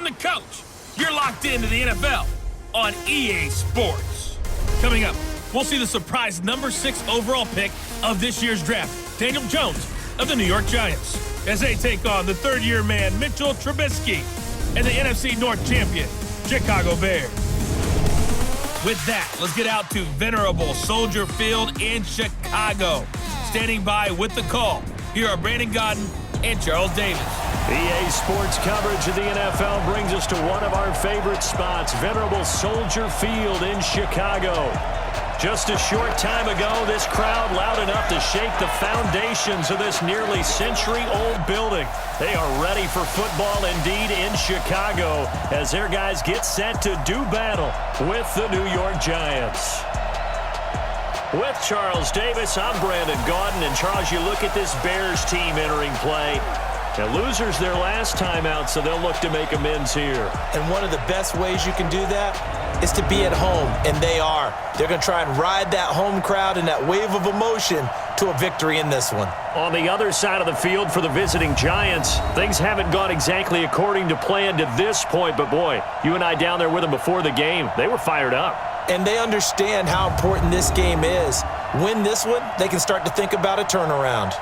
I'm the coach. You're locked into the NFL on EA Sports. Coming up, we'll see the surprise number 6 overall pick of this year's draft, Daniel Jones of the New York Giants, as they take on the third-year man, Mitchell Trubisky, and the NFC North champion, Chicago Bears. With that, let's get out to venerable Soldier Field in Chicago. Standing by with the call, here are Brandon Godden and Charles Davis. EA Sports coverage of the NFL brings us to one of our favorite spots, venerable Soldier Field in Chicago. Just a short time ago, this crowd loud enough to shake the foundations of this nearly century-old building. They are ready for football indeed in Chicago as their guys get set to do battle with the New York Giants. With Charles Davis, I'm Brandon Gaudin. And Charles, you look at this Bears team entering play. The losers their last time out, so they'll look to make amends here. And one of the best ways you can do that is to be at home, and they are. They're going to try and ride that home crowd and that wave of emotion to a victory in this one. On the other side of the field for the visiting Giants, things haven't gone exactly according to plan to this point, but boy, you and I down there with them before the game, they were fired up. And they understand how important this game is. Win this one, they can start to think about a turnaround.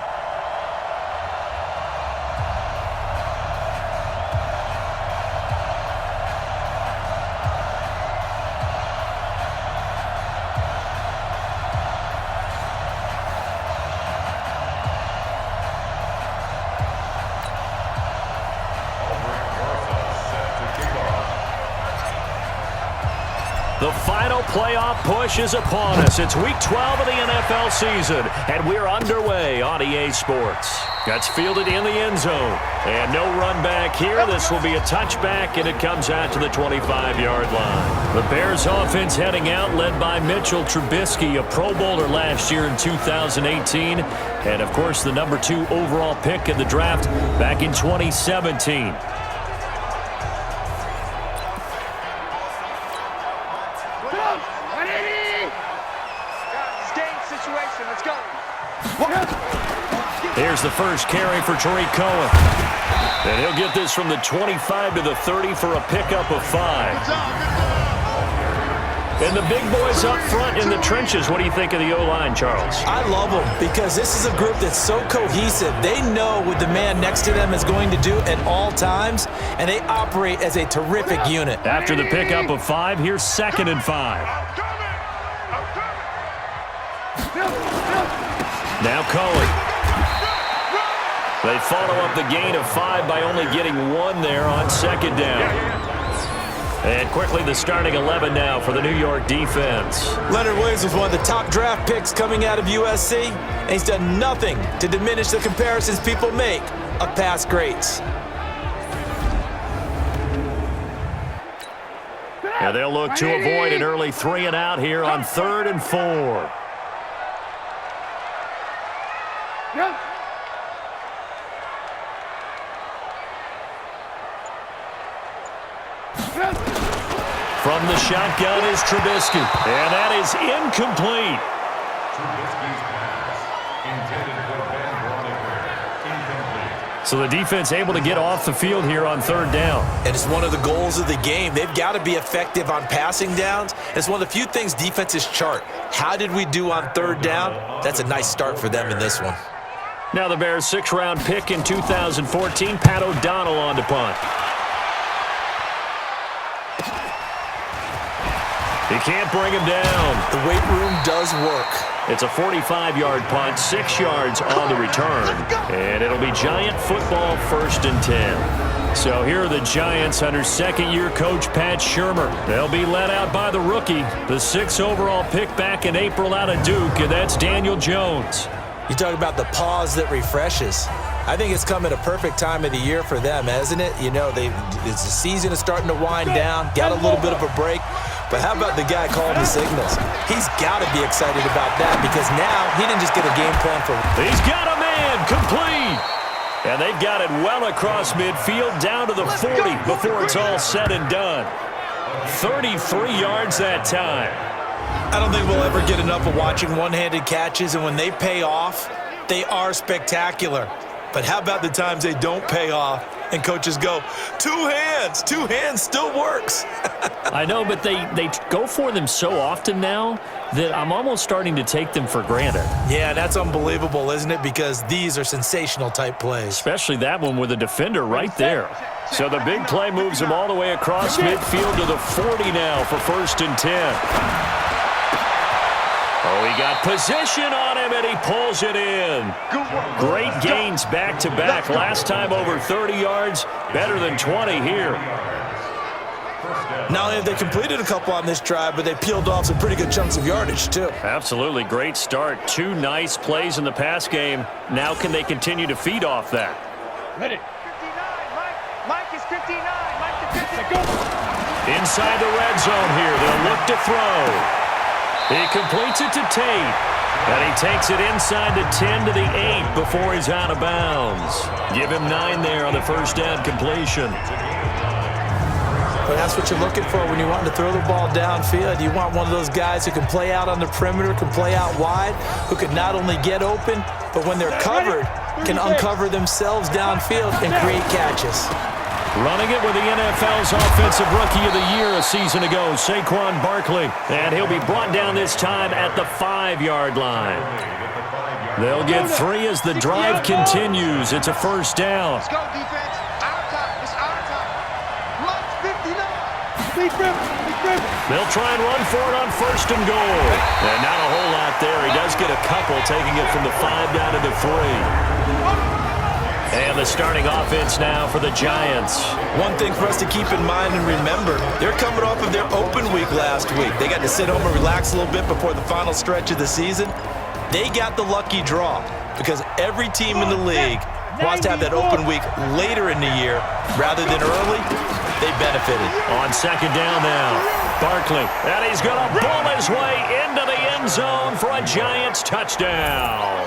The final playoff push is upon us. It's Week 12 of the NFL season, and we're underway on EA Sports. That's fielded in the end zone. And no run back here. This will be a touchback, and it comes out to the 25-yard line. The Bears offense heading out, led by Mitchell Trubisky, a Pro Bowler last year in 2018. And, of course, the number 2 overall pick in the draft back in 2017. Here's the first carry for Tariq Cohen. And he'll get this from the 25 to the 30 for a pickup of 5. And the big boys up front in the trenches. What do you think of the O-line, Charles? I love them because this is a group that's so cohesive. They know what the man next to them is going to do at all times, and they operate as a terrific unit. After the pickup of 5, here's 2nd and 5. Now Cohen. They follow up the gain of 5 by only getting 1 there on 2nd down. And quickly the starting 11 now for the New York defense. Leonard Williams was one of the top draft picks coming out of USC, and he's done nothing to diminish the comparisons people make of past greats. And they'll look to avoid an early 3 and out here on 3rd and 4. From the shotgun is Trubisky. And that is incomplete. So the defense able to get off the field here on 3rd down. And it's one of the goals of the game. They've got to be effective on passing downs. It's one of the few things defenses chart. How did we do on 3rd down? That's a nice start for them in this one. Now the Bears' 6th-round pick in 2014, Pat O'Donnell on to punt. He can't bring him down. The weight room does work. It's a 45-yard punt, 6 yards on the return. And it'll be Giant football, 1st and 10. So here are the Giants under 2nd-year coach Pat Shurmur. They'll be led out by the rookie, the 6th overall pick back in April out of Duke, and that's Daniel Jones. You talk about the pause that refreshes. I think it's come at a perfect time of the year for them, hasn't it? You know, the season is starting to wind down, got a little bit of a break. But how about the guy calling the signals? He's got to be excited about that because now he didn't just get a game plan for... He's got a man, complete. And they've got it well across midfield down to the 40 before it's all said and done. 33 yards that time. I don't think we'll ever get enough of watching one-handed catches, and when they pay off, they are spectacular. But how about the times they don't pay off? And coaches go, two hands still works. I know, but they go for them so often now that I'm almost starting to take them for granted. Yeah, that's unbelievable, isn't it? Because these are sensational type plays. Especially that one with a defender right there. So the big play moves him all the way across midfield to the 40 now for 1st and 10. Oh, he got position on him, and he pulls it in. Great gains back-to-back. Last time over 30 yards, better than 20 here. Not only have they completed a couple on this drive, but they peeled off some pretty good chunks of yardage, too. Absolutely great start. 2 nice plays in the pass game. Now can they continue to feed off that? Ready. 59, Mike is 59. Mike to 50. Go. Inside the red zone here. They'll look to throw. He completes it to Tate, and he takes it inside the 10 to the 8 before he's out of bounds. Give him 9 there on the first down completion. But that's what you're looking for when you want to throw the ball downfield. You want one of those guys who can play out on the perimeter, can play out wide, who can not only get open, but when they're covered, can uncover themselves downfield and create catches. Running it with the NFL's Offensive Rookie of the Year a season ago, Saquon Barkley. And he'll be brought down this time at the 5-yard line. They'll get 3 as the drive continues. It's a first down. Let's go, defense. Our time. It's our time. Run 59. Big rip. They'll try and run for it on 1st and goal. And not a whole lot there. He does get a couple, taking it from the 5 down to the 3. And the starting offense now for the Giants. One thing for us to keep in mind and remember, they're coming off of their open week last week. They got to sit home and relax a little bit before the final stretch of the season. They got the lucky draw because every team in the league wants to have that open week later in the year rather than early. They benefited. On 2nd down now, Barkley. And he's going to pull his way into the end zone for a Giants touchdown.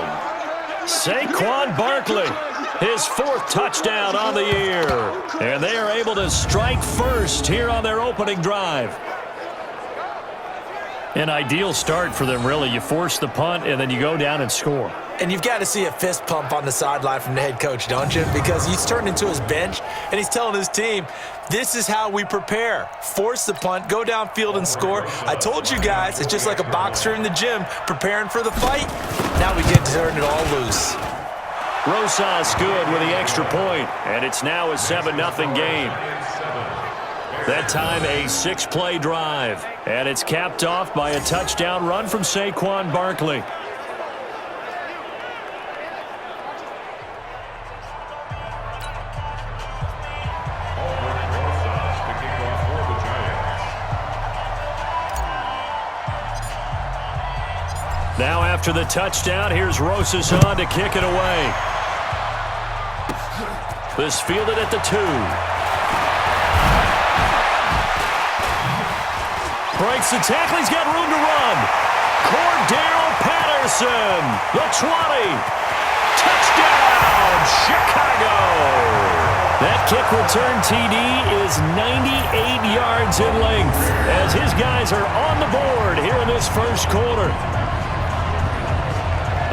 Saquon Barkley. His 4th touchdown on the year. And they are able to strike first here on their opening drive. An ideal start for them, really. You force the punt, and then you go down and score. And you've got to see a fist pump on the sideline from the head coach, don't you? Because he's turned into his bench, and he's telling his team, this is how we prepare. Force the punt, go downfield and score. I told you guys, it's just like a boxer in the gym preparing for the fight. Now we get to turn it all loose. Rosas good with the extra point, and it's now a 7-0 game. That time a 6-play drive, and it's capped off by a touchdown run from Saquon Barkley. Now after the touchdown, here's Rosas on to kick it away. This fielded at the 2. Breaks the tackle. He's got room to run. Cordell Patterson, the 20. Touchdown, Chicago. That kick return TD is 98 yards in length as his guys are on the board here in this first quarter.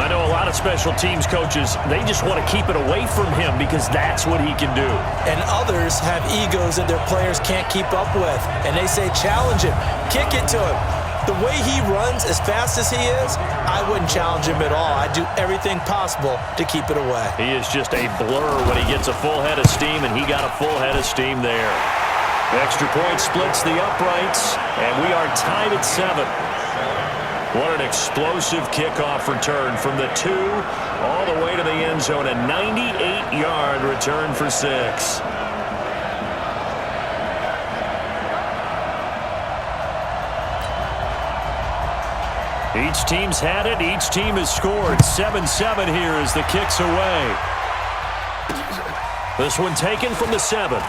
I know a lot of special teams coaches, they just want to keep it away from him because that's what he can do. And others have egos that their players can't keep up with. And they say, challenge him, kick it to him. The way he runs as fast as he is, I wouldn't challenge him at all. I'd do everything possible to keep it away. He is just a blur when he gets a full head of steam, and he got a full head of steam there. Extra point splits the uprights, and we are tied at 7. What an explosive kickoff return from the 2 all the way to the end zone. A 98-yard return for 6. Each team's had it. Each team has scored. 7-7 here as the kick's away. This one taken from the 7.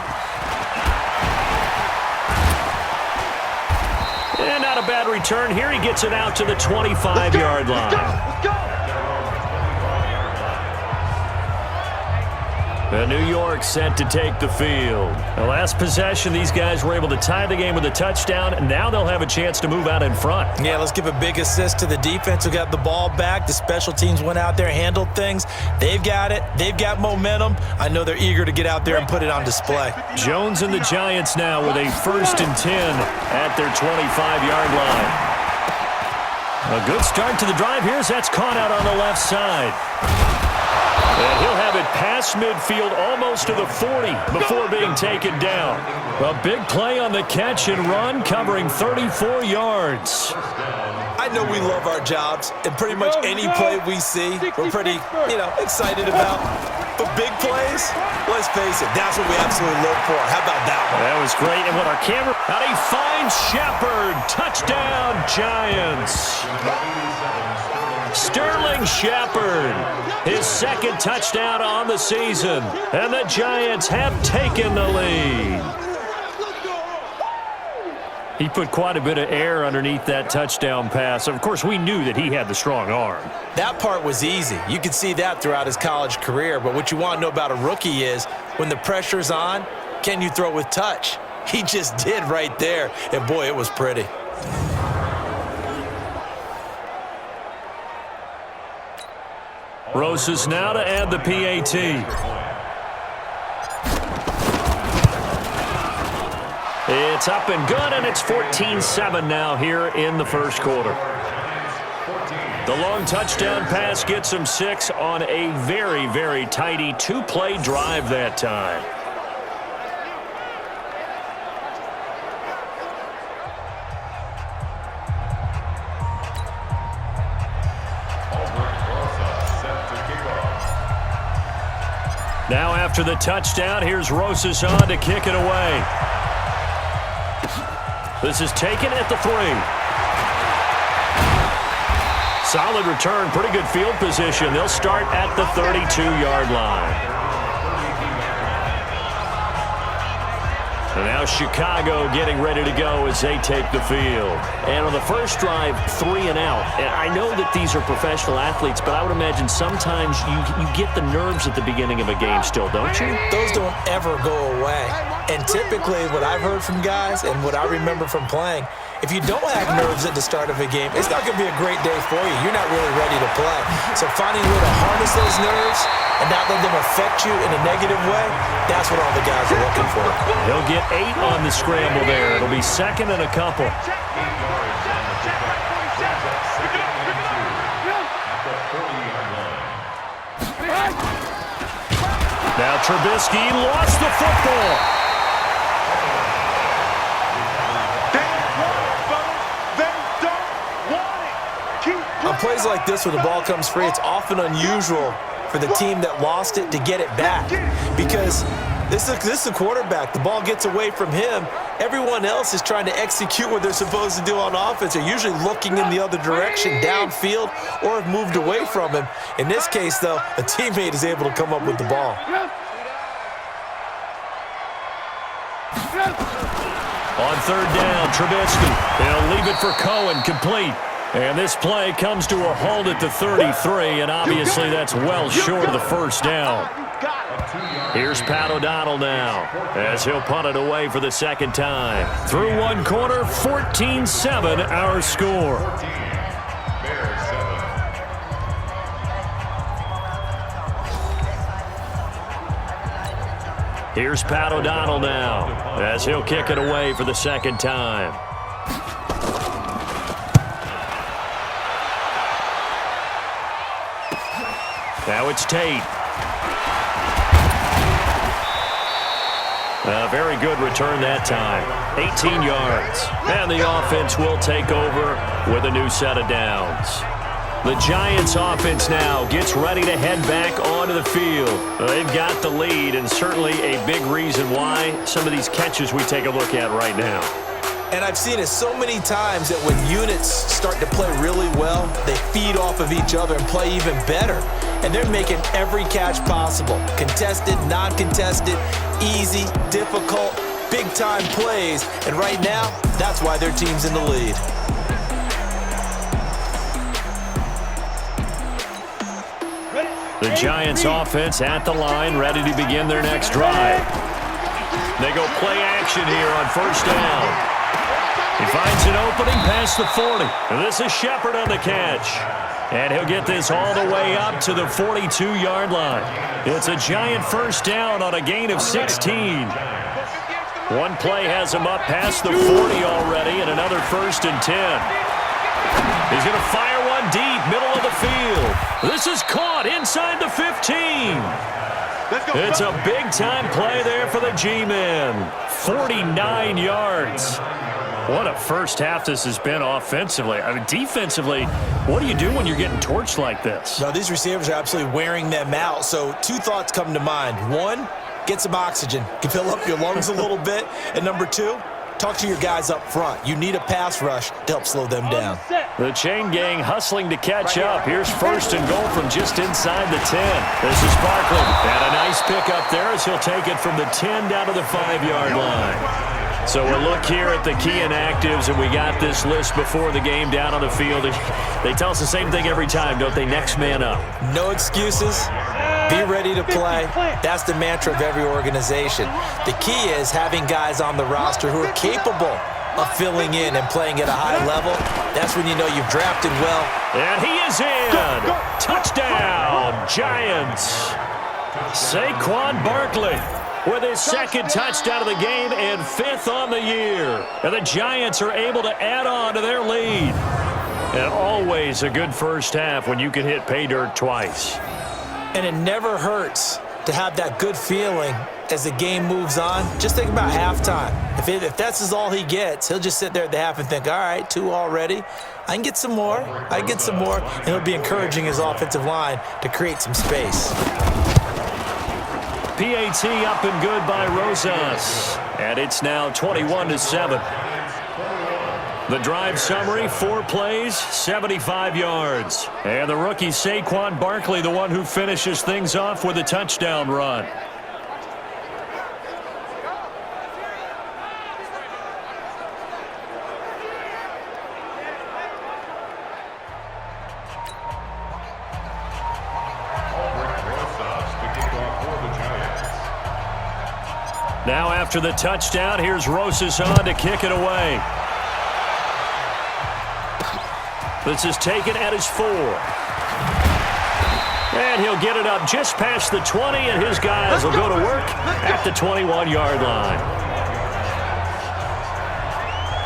And not a bad return here. He gets it out to the 25-yard line. Let's go. And New York set to take the field. The last possession, these guys were able to tie the game with a touchdown, and now they'll have a chance to move out in front. Yeah, let's give a big assist to the defense who got the ball back. The special teams went out there, handled things. They've got it. They've got momentum. I know they're eager to get out there and put it on display. Jones and the Giants now with a 1st and 10 at their 25-yard line. A good start to the drive here as that's caught out on the left side. And he'll have it past midfield almost to the 40 before being taken down. A big play on the catch and run covering 34 yards. I know we love our jobs, and pretty much any play we see, we're pretty, excited about. But big plays, let's face it, that's what we absolutely live for. How about that one? That was great. And what our camera... And he finds Shepard. Touchdown, Giants. Sterling Shepard, his 2nd touchdown on the season. And the Giants have taken the lead. He put quite a bit of air underneath that touchdown pass. Of course, we knew that he had the strong arm. That part was easy. You could see that throughout his college career. But what you want to know about a rookie is when the pressure's on, can you throw with touch? He just did right there. And, boy, it was pretty. Rosas now to add the PAT. It's up and good, and it's 14-7 now here in the first quarter. The long touchdown pass gets him 6 on a very, very tidy 2-play drive that time. Now after the touchdown, here's Rosas on to kick it away. This is taken at the 3. Solid return, pretty good field position. They'll start at the 32-yard line. And now Chicago getting ready to go as they take the field. And on the first drive, 3 and out. And I know that these are professional athletes, but I would imagine sometimes you get the nerves at the beginning of a game still, don't you? Those don't ever go away. And typically what I've heard from guys and what I remember from playing, if you don't have nerves at the start of a game, it's not going to be a great day for you. You're not really ready to play. So finding a way to harness those nerves and not let them affect you in a negative way, that's what all the guys are looking for. He'll get 8 on the scramble there. It'll be 2nd and a couple. Now Trubisky lost the football. On plays like this where the ball comes free, it's often unusual for the team that lost it to get it back because this is the quarterback. The ball gets away from him. Everyone else is trying to execute what they're supposed to do on offense. They're usually looking in the other direction, downfield, or have moved away from him. In this case, though, a teammate is able to come up with the ball. On 3rd down, Trubisky. He'll leave it for Cohen, complete. And this play comes to a halt at the 33, and obviously that's well short of the first down. Here's Pat O'Donnell now as he'll punt it away for the 2nd time. Through 1 quarter, 14-7 our score. Here's Pat O'Donnell now as he'll kick it away for the 2nd time. Now it's Tate. A very good return that time. 18 yards. And the offense will take over with a new set of downs. The Giants offense now gets ready to head back onto the field. They've got the lead, and certainly a big reason why some of these catches we take a look at right now. And I've seen it so many times that when units start to play really well, they feed off of each other and play even better. And they're making every catch possible. Contested, non-contested, easy, difficult, big-time plays. And right now, that's why their team's in the lead. The Giants offense at the line, ready to begin their next drive. They go play action here on first down. He finds an opening past the 40. And this is Shepard on the catch. And he'll get this all the way up to the 42-yard line. It's a Giant first down on a gain of 16. One play has him up past the 40 already, and another 1st and 10. He's going to fire one deep, middle of the field. This is caught inside the 15. It's a big-time play there for the G-men. 49 yards. What a first half this has been offensively. I mean, defensively, what do you do when you're getting torched like this? No, these receivers are absolutely wearing them out. So 2 thoughts come to mind. 1, get some oxygen. You can fill up your lungs a little bit. And number 2, talk to your guys up front. You need a pass rush to help slow them down. The chain gang hustling to catch up. Here's 1st and goal from just inside the 10. This is Barkley. And a nice pick up there as he'll take it from the 10 down to the 5-yard line. So we'll look here at the key inactives, and we got this list before the game down on the field. They tell us the same thing every time, don't they? Next man up. No excuses. Be ready to play. That's the mantra of every organization. The key is having guys on the roster who are capable of filling in and playing at a high level. That's when you know you've drafted well. And he is in. Touchdown, Giants. Saquon Barkley with his 2nd touchdown of the game and 5th on the year. And the Giants are able to add on to their lead. And always a good first half when you can hit pay dirt twice. And it never hurts to have that good feeling as the game moves on. Just think about halftime. If that's all he gets, he'll just sit there at the half and think, all right, 2 already. I can get some more. I can get some more. And he'll be encouraging his offensive line to create some space. PAT up and good by Rosas. And it's now 21-7. The drive summary, 4 plays, 75 yards. And the rookie Saquon Barkley, the one who finishes things off with a touchdown run. Now after the touchdown, here's Rosas on to kick it away. This is taken at his 4. And he'll get it up just past the 20, and his guys will go to work at the 21-yard line.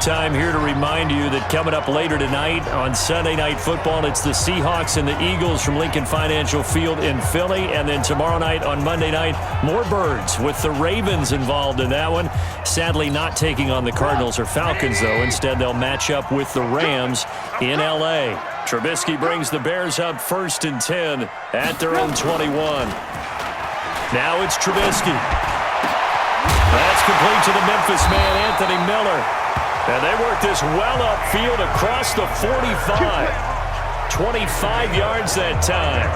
Time here to remind you that coming up later tonight on Sunday Night Football, it's the Seahawks and the Eagles from Lincoln Financial Field in Philly. And then tomorrow night on Monday night, more Birds with the Ravens involved in that one. Sadly not taking on the Cardinals or Falcons, though. Instead, they'll match up with the Rams in L.A. Trubisky brings the Bears up 1st and 10 at their own 21. Now it's Trubisky. That's complete to the Memphis man, Anthony Miller. And they work this well upfield across the 45. 25 yards that time.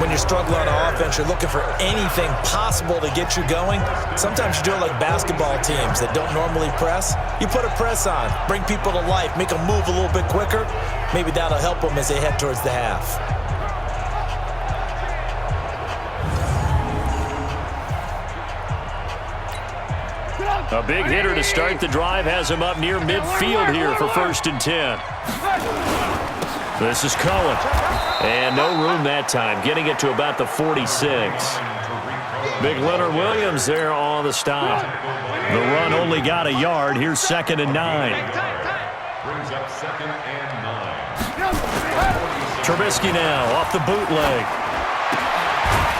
When you're struggling on offense, you're looking for anything possible to get you going. Sometimes you do it like basketball teams that don't normally press. You put a press on, bring people to life, make them move a little bit quicker. Maybe that'll help them as they head towards the half. A big hitter to start the drive has him up near midfield here for 1st and 10. This is Cohen. And no room that time, getting it to about the 46. Big Leonard Williams there on the stop. The run only got a yard. Here's 2nd and 9. Brings up 2nd and 9. Trubisky now off the bootleg.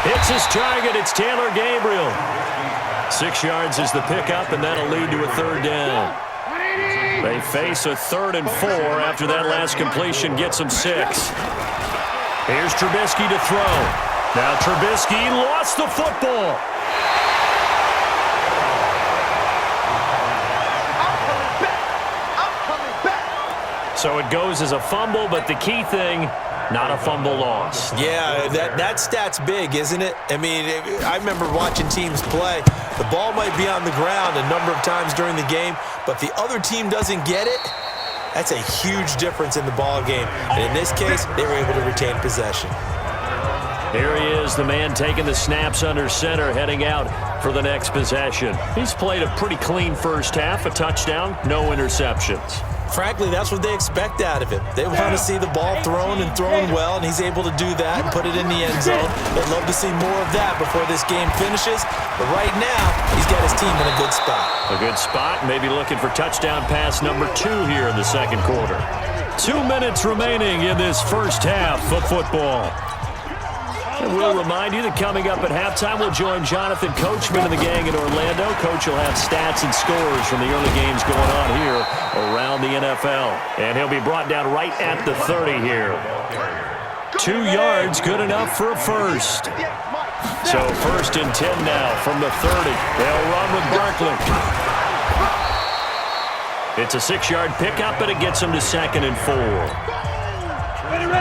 Hits his target. It's Taylor Gabriel. 6 yards is the pickup, and that'll lead to a 3rd down. They face a 3rd and 4 after that last completion gets them 6. Here's Trubisky to throw. Now Trubisky lost the football. So it goes as a fumble, but the key thing, not a fumble loss. Yeah, that stat's big, isn't it? I mean, I remember watching teams play. The ball might be on the ground a number of times during the game, but if the other team doesn't get it, That's a huge difference in the ball game. And in this case, they were able to retain possession. Here he is, the man taking the snaps under center, heading out for the next possession. He's played a pretty clean first half, a touchdown, no interceptions. Frankly, that's what they expect out of him. They want to see the ball thrown and thrown well, and he's able to do that and put it in the end zone. They'd love to see more of that before this game finishes. But right now, he's got his team in a good spot. A good spot, maybe looking for touchdown pass number 2 here in the second quarter. 2 minutes remaining in this first half of football. And we'll remind you that coming up at halftime, we'll join Jonathan Coachman and the gang in Orlando. Coach will have stats and scores from the early games going on here around the NFL. And he'll be brought down right at the 30 here. 2 yards, good enough for a first. So 1st and 10 now from the 30. They'll run with Barkley. It's a 6-yard pickup, and it gets them to 2nd and 4.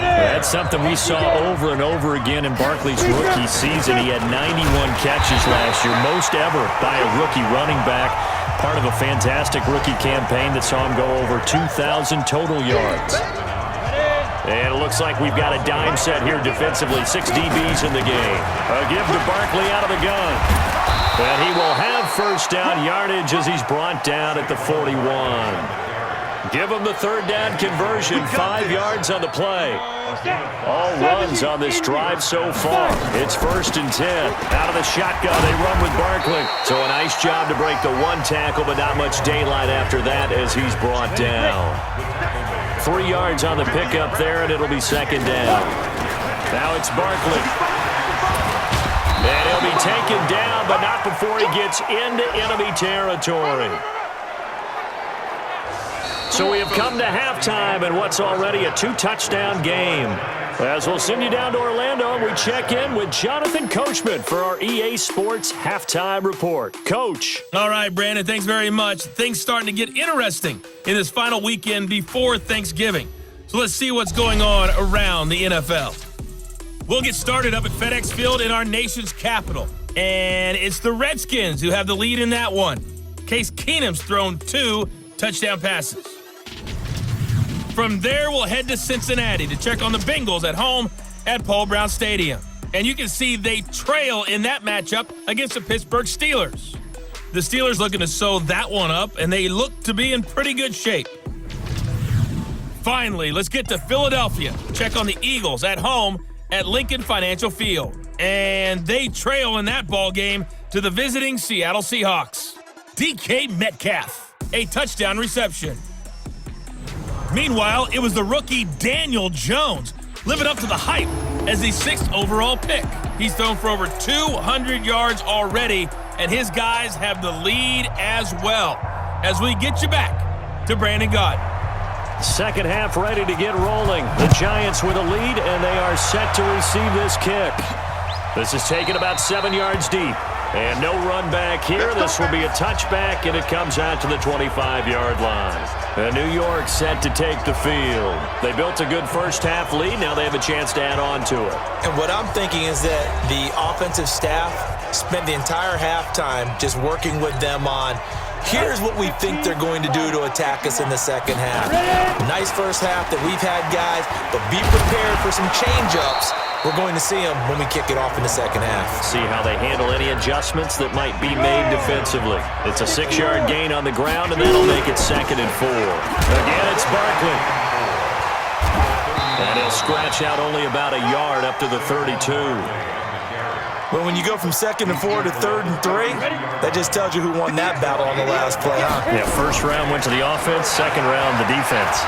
That's something we saw over and over again in Barkley's rookie season. He had 91 catches last year, most ever by a rookie running back. Part of a fantastic rookie campaign that saw him go over 2,000 total yards. And it looks like we've got a dime set here defensively. 6 DBs in the game. A give to Barkley out of the gun. And he will have first down yardage as he's brought down at the 41. Give him the 3rd down conversion, 5 yards on the play. All runs on this drive so far. It's 1st and 10. Out of the shotgun, they run with Barkley. So a nice job to break the 1 tackle, but not much daylight after that as he's brought down. 3 yards on the pickup there, and it'll be 2nd down. Now it's Barkley. And he'll be taken down, but not before he gets into enemy territory. So we have come to halftime in what's already a 2-touchdown game. As we'll send you down to Orlando, and we check in with Jonathan Coachman for our EA Sports Halftime Report. Coach. All right, Brandon, thanks very much. Things starting to get interesting in this final weekend before Thanksgiving. So let's see what's going on around the NFL. We'll get started up at FedEx Field in our nation's capital. And it's the Redskins who have the lead in that one. Case Keenum's thrown 2 touchdown passes. From there, we'll head to Cincinnati to check on the Bengals at home at Paul Brown Stadium. And you can see they trail in that matchup against the Pittsburgh Steelers. The Steelers looking to sew that one up, and they look to be in pretty good shape. Finally, let's get to Philadelphia. Check on the Eagles at home at Lincoln Financial Field. And they trail in that ball game to the visiting Seattle Seahawks. DK Metcalf, a touchdown reception. Meanwhile, it was the rookie Daniel Jones living up to the hype as the 6th overall pick. He's thrown for over 200 yards already, and his guys have the lead as well. As we get you back to Brandon Gaudin. Second half ready to get rolling. The Giants with a lead, and they are set to receive this kick. This is taken about 7 yards deep. And no run back here. This will be a touchback, and it comes out to the 25-yard line. And New York set to take the field. They built a good first half lead. Now they have a chance to add on to it. And what I'm thinking is that the offensive staff spent the entire halftime just working with them on, here's what we think they're going to do to attack us in the second half. Nice first half that we've had, guys, but be prepared for some change-ups. We're going to see them when we kick it off in the second half. See how they handle any adjustments that might be made defensively. It's a 6-yard gain on the ground, and that'll make it 2nd and 4. Again, it's Barkley. And he'll scratch out only about a yard up to the 32. But when you go from 2nd and 4 to 3rd and 3, that just tells you who won that battle on the last play, huh? Yeah, first round went to the offense, second round the defense.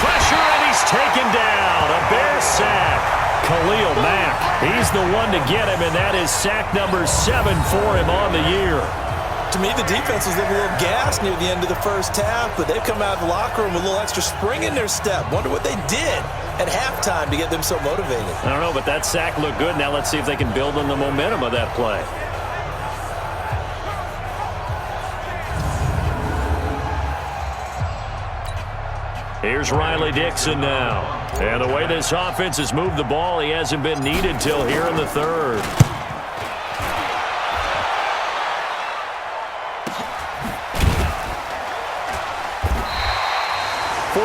Pressure, and he's taken down. A Bear sack. Khalil Mack, he's the one to get him, and that is sack number 7 for him on the year. To me, the defense was a little gassed near the end of the first half, but they've come out of the locker room with a little extra spring in their step. Wonder what they did at halftime to get them so motivated. I don't know, but that sack looked good. Now let's see if they can build on the momentum of that play. Here's Riley Dixon now. And the way this offense has moved the ball, he hasn't been needed till here in the 3rd.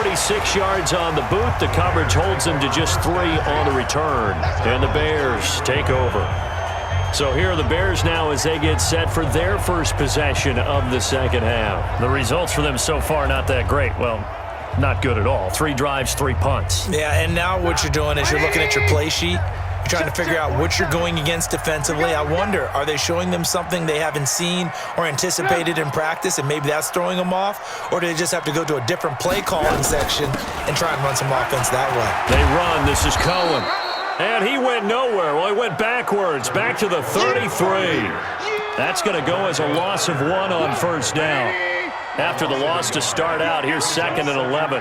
46 yards on the boot. The coverage holds them to just 3 on the return. And the Bears take over. So here are the Bears now as they get set for their first possession of the second half. The results for them so far not that great. Well, not good at all. 3 drives, 3 punts. Yeah, and now what you're doing is you're looking at your play sheet. You're trying to figure out what you're going against defensively. I wonder, are they showing them something they haven't seen or anticipated in practice, and maybe that's throwing them off? Or do they just have to go to a different play calling section and try and run some offense that way? They run. This is Cohen. And he went nowhere. Well, he went backwards, back to the 33. That's going to go as a loss of 1 on first down. After the loss to start out, here's 2nd and 11.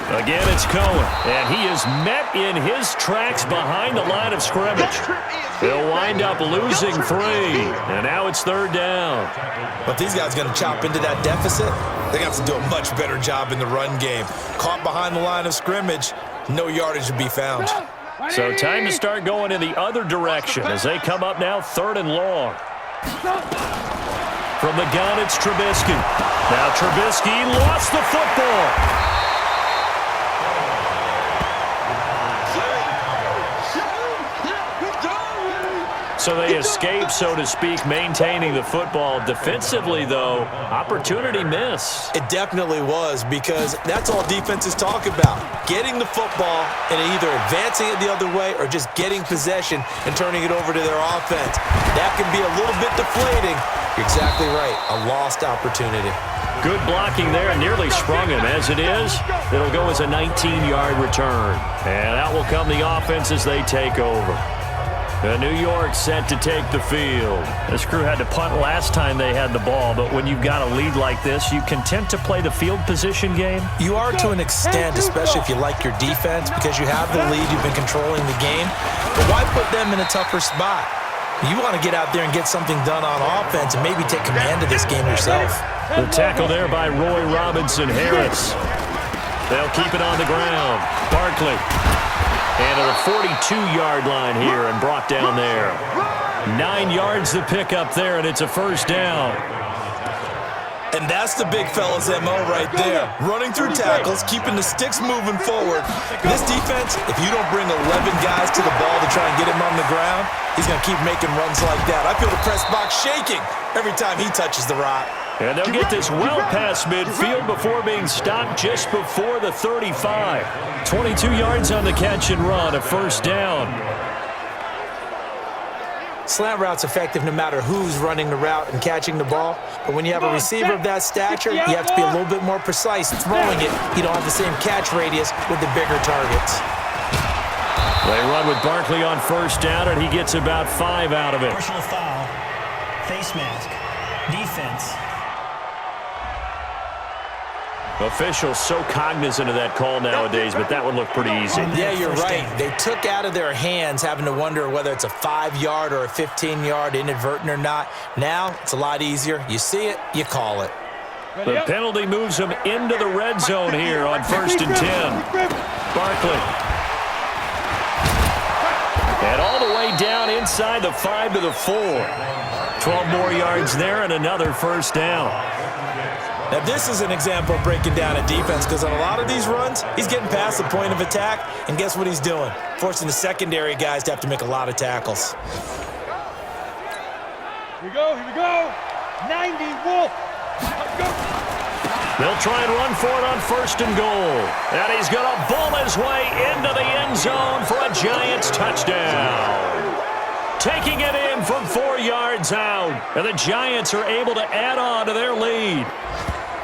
Again, it's Cohen, and he is met in his tracks behind the line of scrimmage. They'll wind up losing 3, and now it's 3rd down. But these guys are going to chop into that deficit. They have to do a much better job in the run game. Caught behind the line of scrimmage, no yardage to be found. So time to start going in the other direction as they come up now 3rd and long. From the gun, it's Trubisky. Now Trubisky lost the football. So they escape, so to speak, maintaining the football. Defensively, though, opportunity miss. It definitely was, because that's all defenses talk about. Getting the football and either advancing it the other way or just getting possession and turning it over to their offense. That can be a little bit deflating. You're exactly right. A lost opportunity. Good blocking there, nearly sprung him. As it is, it'll go as a 19-yard return. And out will come the offense as they take over. New York set to take the field. This crew had to punt last time they had the ball, but when you've got a lead like this, you content to play the field position game? You are to an extent, especially if you like your defense, because you have the lead, you've been controlling the game. But why put them in a tougher spot? You want to get out there and get something done on offense and maybe take command of this game yourself. The tackle there by Roy Robinson Harris. They'll keep it on the ground. Barkley. And at the 42-yard line here and brought down there. 9 yards to pick up there, and it's a first down. And that's the big fella's MO right there. Running through tackles, keeping the sticks moving forward. This defense, if you don't bring 11 guys to the ball to try and get him on the ground, he's going to keep making runs like that. I feel the press box shaking every time he touches the rock. And they'll get this well past midfield before being stopped just before the 35. 22 yards on the catch and run, a first down. Slant route's effective no matter who's running the route and catching the ball. But when you have a receiver of that stature, you have to be a little bit more precise throwing it. You don't have the same catch radius with the bigger targets. They run with Barkley on first down, and he gets about 5 out of it. Personal foul, face mask, defense. Officials so cognizant of that call nowadays, but that would look pretty easy. Yeah, you're right. They took out of their hands having to wonder whether it's a 5-yard or a 15-yard, inadvertent or not. Now, it's a lot easier. You see it, you call it. The penalty moves them into the red zone here on 1st and 10. Barkley. And all the way down inside the 5 to the 4. 12 more yards there and another first down. Now, this is an example of breaking down a defense, because on a lot of these runs, he's getting past the point of attack, and guess what he's doing? Forcing the secondary guys to have to make a lot of tackles. Here we go. 90, Wolf. Let's go. They'll try and run for it on 1st and goal. And he's going to bull his way into the end zone for a Giants touchdown. Taking it in from 4 yards out. And the Giants are able to add on to their lead.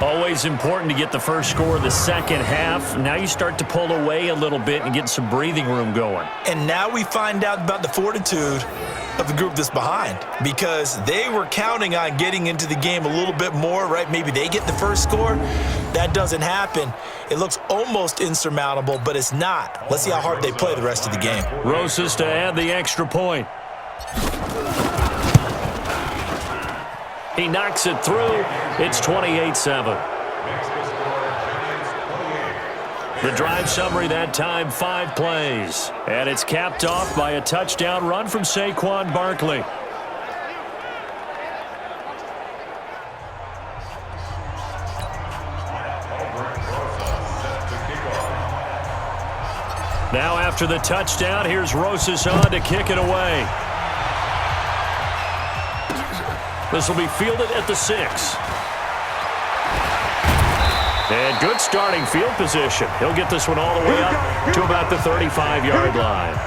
Always important to get the first score of the second half. Now you start to pull away a little bit and get some breathing room going. And now we find out about the fortitude of the group that's behind, because they were counting on getting into the game a little bit more, right? Maybe they get the first score. That doesn't happen. It looks almost insurmountable, but it's not. Let's see how hard they play the rest of the game. Rosas to add the extra point. He knocks it through. It's 28-7. The drive summary that time, 5 plays. And it's capped off by a touchdown run from Saquon Barkley. Now after the touchdown, here's Rosas on to kick it away. This will be fielded at the 6. And good starting field position. He'll get this one all the way up to about the 35-yard line.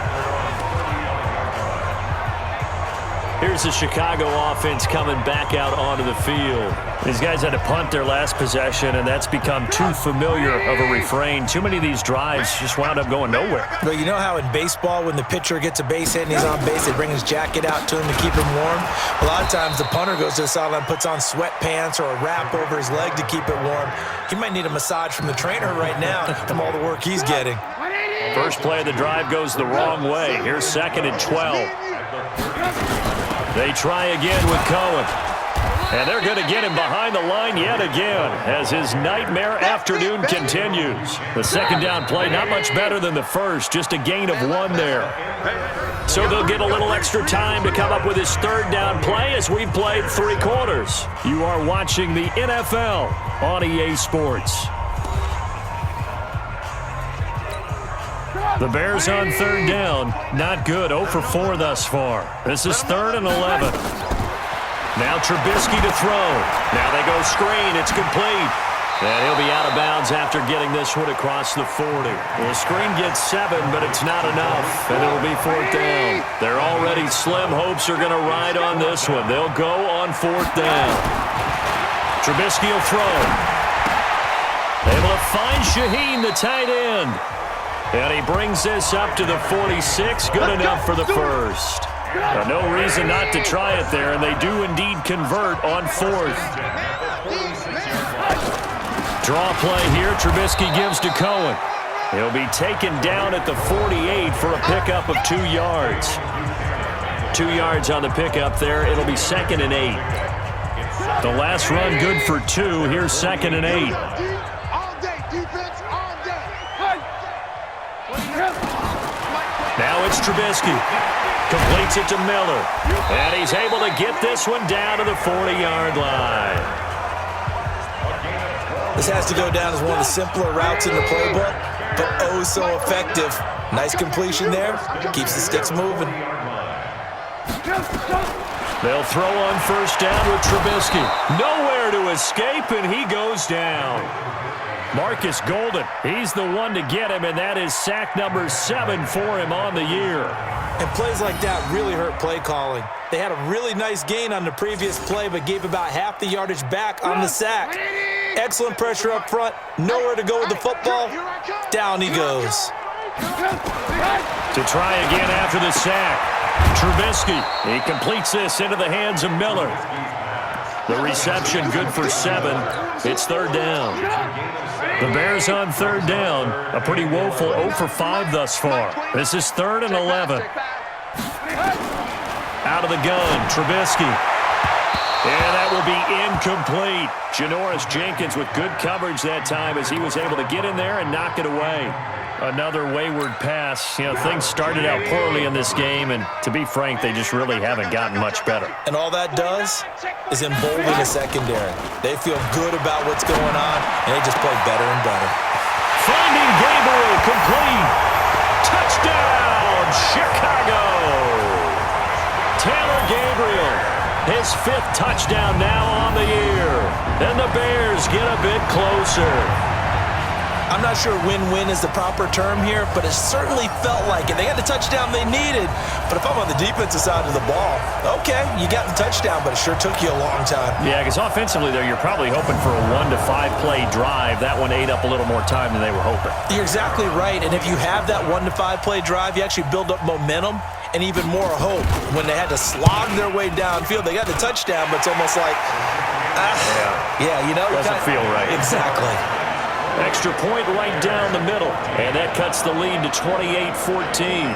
Here's the Chicago offense coming back out onto the field. These guys had to punt their last possession, and that's become too familiar of a refrain. Too many of these drives just wound up going nowhere. Well, you know how in baseball when the pitcher gets a base hit and he's on base, they bring his jacket out to him to keep him warm? A lot of times the punter goes to the sideline, puts on sweatpants or a wrap over his leg to keep it warm. He might need a massage from the trainer right now from all the work he's getting. First play of the drive goes the wrong way. Here's 2nd and 12. They try again with Cohen. And they're going to get him behind the line yet again as his nightmare afternoon continues. The second down play, not much better than the first, just a gain of 1 there. So they'll get a little extra time to come up with his third down play as we've played 3 quarters. You are watching the NFL on EA Sports. The Bears on third down. Not good. 0 for 4 thus far. This is 3rd and 11. Now Trubisky to throw. Now they go screen. It's complete. And he'll be out of bounds after getting this one across the 40. The screen gets 7, but it's not enough. And it'll be 4th down. Their already slim hopes are going to ride on this one. They'll go on 4th down. Trubisky will throw. Able to find Shaheen, the tight end. And he brings this up to the 46. Good enough for the first. No reason not to try it there, and they do indeed convert on 4th. Draw play here. Trubisky gives to Cohen. He'll be taken down at the 48 for a pickup of 2 yards. 2 yards on the pickup there. It'll be 2nd and 8. The last run good for 2. Here's 2nd and 8. Now it's Trubisky. Completes it to Miller. And he's able to get this one down to the 40-yard line. This has to go down as one of the simpler routes in the playbook, but oh so effective. Nice completion there. Keeps the sticks moving. They'll throw on first down with Trubisky. Nowhere to escape, and he goes down. Marcus Golden, he's the one to get him, and that is sack number 7 for him on the year. And plays like that really hurt play calling. They had a really nice gain on the previous play, but gave about half the yardage back on the sack. Excellent pressure up front. Nowhere to go with the football. Down he goes. To try again after the sack. Trubisky, he completes this into the hands of Miller. The reception good for 7. It's 3rd down. The Bears on 3rd down. A pretty woeful 0 for 5 thus far. This is 3rd and 11. Out of the gun, Trubisky. And that will be incomplete. Janoris Jenkins with good coverage that time as he was able to get in there and knock it away. Another wayward pass. You know, things started out poorly in this game, and to be frank, they just really haven't gotten much better. And all that does is embolden the secondary. They feel good about what's going on, and they just play better and better. Finding Gabriel complete. Touchdown, Chicago. Taylor Gabriel, his 5th touchdown now on the year. And the Bears get a bit closer. I'm not sure win-win is the proper term here, but it certainly felt like it. They got the touchdown they needed, but if I'm on the defensive side of the ball, okay, you got the touchdown, but it sure took you a long time. Yeah, because offensively, though, you're probably hoping for a 1 to 5 play drive. That one ate up a little more time than they were hoping. You're exactly right, and if you have that 1 to 5 play drive, you actually build up momentum and even more hope. When they had to slog their way downfield, they got the touchdown, but it's almost like, yeah, you know. Doesn't feel right. Exactly. Extra point right down the middle, and that cuts the lead to 28-14.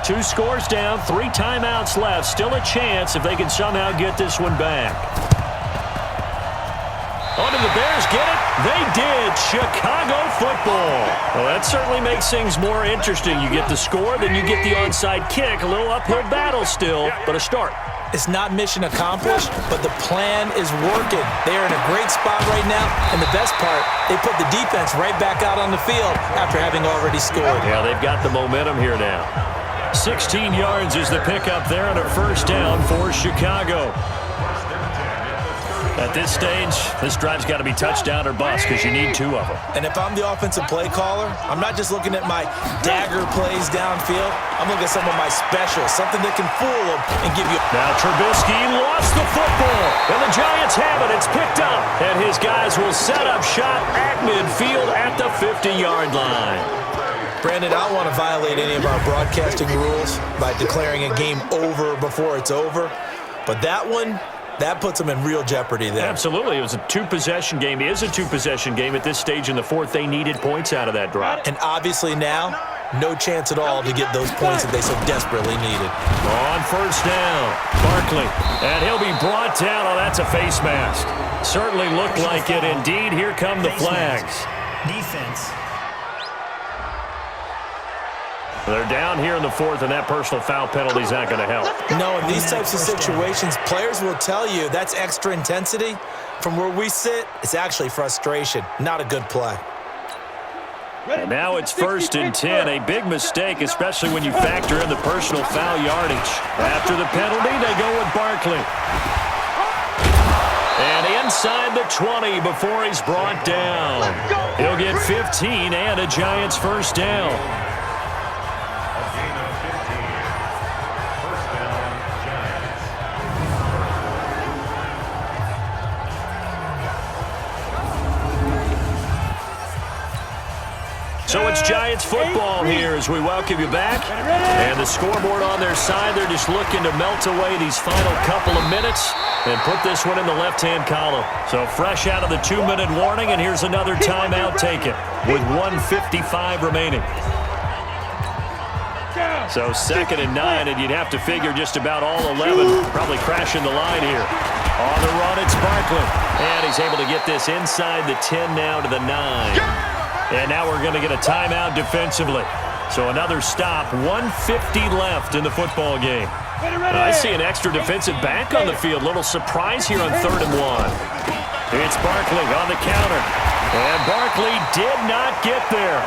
Two scores down, 3 timeouts left. Still a chance if they can somehow get this one back. Oh, did the Bears get it? They did. Chicago football. Well, that certainly makes things more interesting. You get the score, then you get the onside kick. A little uphill battle still, but a start. It's not mission accomplished, but the plan is working. They are in a great spot right now, and the best part, they put the defense right back out on the field after having already scored. Yeah, they've got the momentum here now. 16 yards is the pickup there on a first down for Chicago. At this stage, this drive's got to be touchdown or bust because you need two of them. And if I'm the offensive play caller, I'm not just looking at my dagger plays downfield. I'm looking at some of my specials, something that can fool them and give you... Now Trubisky lost the football, and the Giants have it. It's picked up, and his guys will set up shop at midfield at the 50-yard line. Brandon, I don't want to violate any of our broadcasting rules by declaring a game over before it's over, but that one... that puts them in real jeopardy there. Absolutely. It was a two-possession game. It is a two-possession game at this stage in the fourth. They needed points out of that drive. And obviously now, no chance at all to get those points that they so desperately needed. On first down, Barkley. And he'll be brought down. Oh, that's a face mask. Certainly looked like it. Indeed, here come the flags. Defense. They're down here in the fourth, and that personal foul penalty is not going to help. No, in these types of situations, players will tell you that's extra intensity. From where we sit, it's actually frustration. Not a good play. And now it's 1st and 10. A big mistake, especially when you factor in the personal foul yardage. After the penalty, they go with Barkley. And inside the 20 before he's brought down. He'll get 15 and a Giants first down. So it's Giants football here as we welcome you back. And the scoreboard on their side, they're just looking to melt away these final couple of minutes and put this one in the left-hand column. So fresh out of the 2-minute warning, and here's another timeout taken with 1:55 remaining. So 2nd and 9, and you'd have to figure just about all 11 probably crashing the line here. On the run, it's Barkley. And he's able to get this inside the 10 now to the 9. And now we're going to get a timeout defensively. So another stop, 1:50 left in the football game. I see an extra defensive back on the field. Little surprise here on 3rd and 1. It's Barkley on the counter. And Barkley did not get there.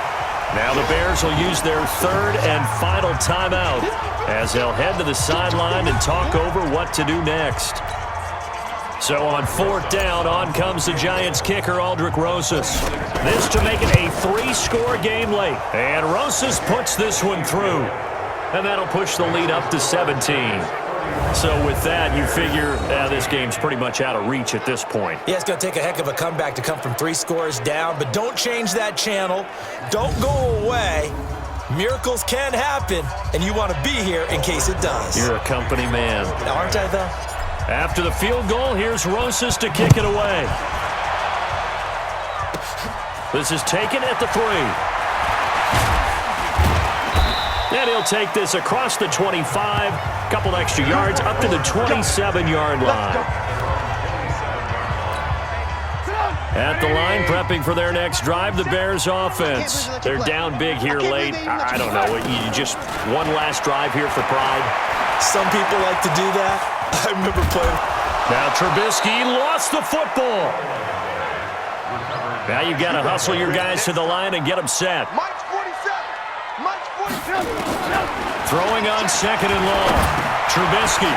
Now the Bears will use their 3rd and final timeout as they'll head to the sideline and talk over what to do next. So on 4th down, on comes the Giants kicker, Aldrick Rosas. This to make it a 3-score game late. And Rosas puts this one through. And that'll push the lead up to 17. So with that, you figure this game's pretty much out of reach at this point. Yeah, it's going to take a heck of a comeback to come from 3 scores down, but don't change that channel. Don't go away. Miracles can happen, and you want to be here in case it does. You're a company man. Aren't I, though? After the field goal, here's Rosas to kick it away. This is taken at the 3. And he'll take this across the 25, couple extra yards, up to the 27-yard line. At the line, prepping for their next drive, the Bears offense. They're down big here late. I don't know. You just one last drive here for pride. Some people like to do that. I remember playing. Now Trubisky lost the football. Now you've got to hustle your guys to the line and get them set. Mike's 47. Mike's 47. Throwing on 2nd and long. Trubisky.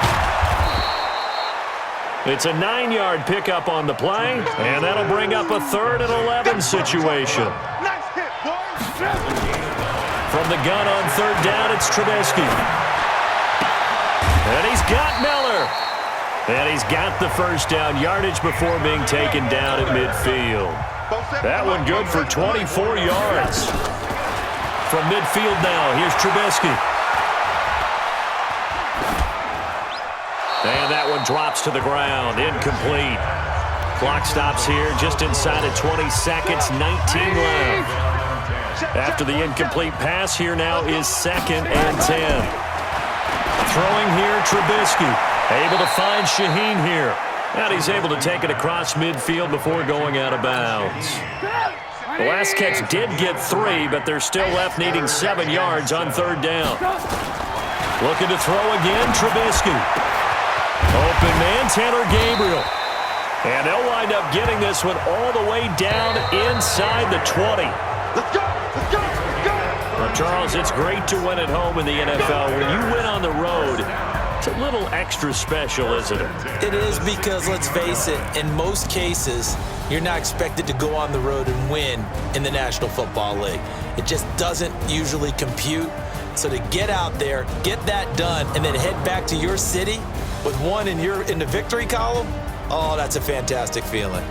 It's a 9-yard pickup on the play, and that'll bring up a 3rd and 11 situation. Nice hit, boys. From the gun on 3rd down, it's Trubisky. And he's got Miller. And he's got the first down yardage before being taken down at midfield. That one good for 24 yards. From midfield now, here's Trubisky. And that one drops to the ground, incomplete. Clock stops here just inside of 20 seconds, 19 left. After the incomplete pass, here now is 2nd and 10. Throwing here, Trubisky. Able to find Shaheen here. And he's able to take it across midfield before going out of bounds. The last catch did get 3, but they're still left needing 7 yards on 3rd down. Looking to throw again, Trubisky. Open man, Tanner Gabriel. And they'll wind up getting this one all the way down inside the 20. Let's go! Let's go! Let's go! Well, Charles, it's great to win at home in the NFL. When you win on the road, it's a little extra special, isn't it? It is, because, let's face it, in most cases, you're not expected to go on the road and win in the National Football League. It just doesn't usually compute. So to get out there, get that done, and then head back to your city with one in the victory column, oh, that's a fantastic feeling.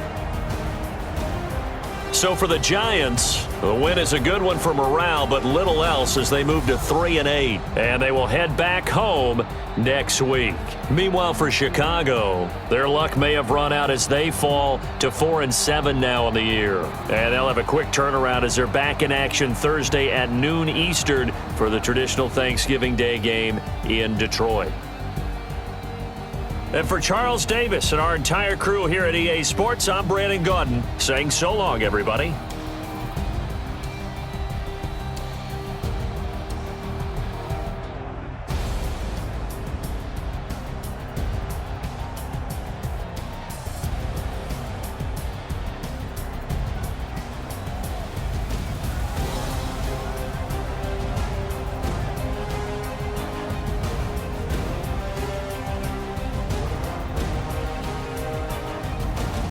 So for the Giants, the win is a good one for morale, but little else as they move to 3-8, and they will head back home next week. Meanwhile, for Chicago, their luck may have run out as they fall to 4-7 now in the year. And they'll have a quick turnaround as they're back in action Thursday at noon Eastern for the traditional Thanksgiving Day game in Detroit. And for Charles Davis and our entire crew here at EA Sports, I'm Brandon Gaudin saying so long, everybody.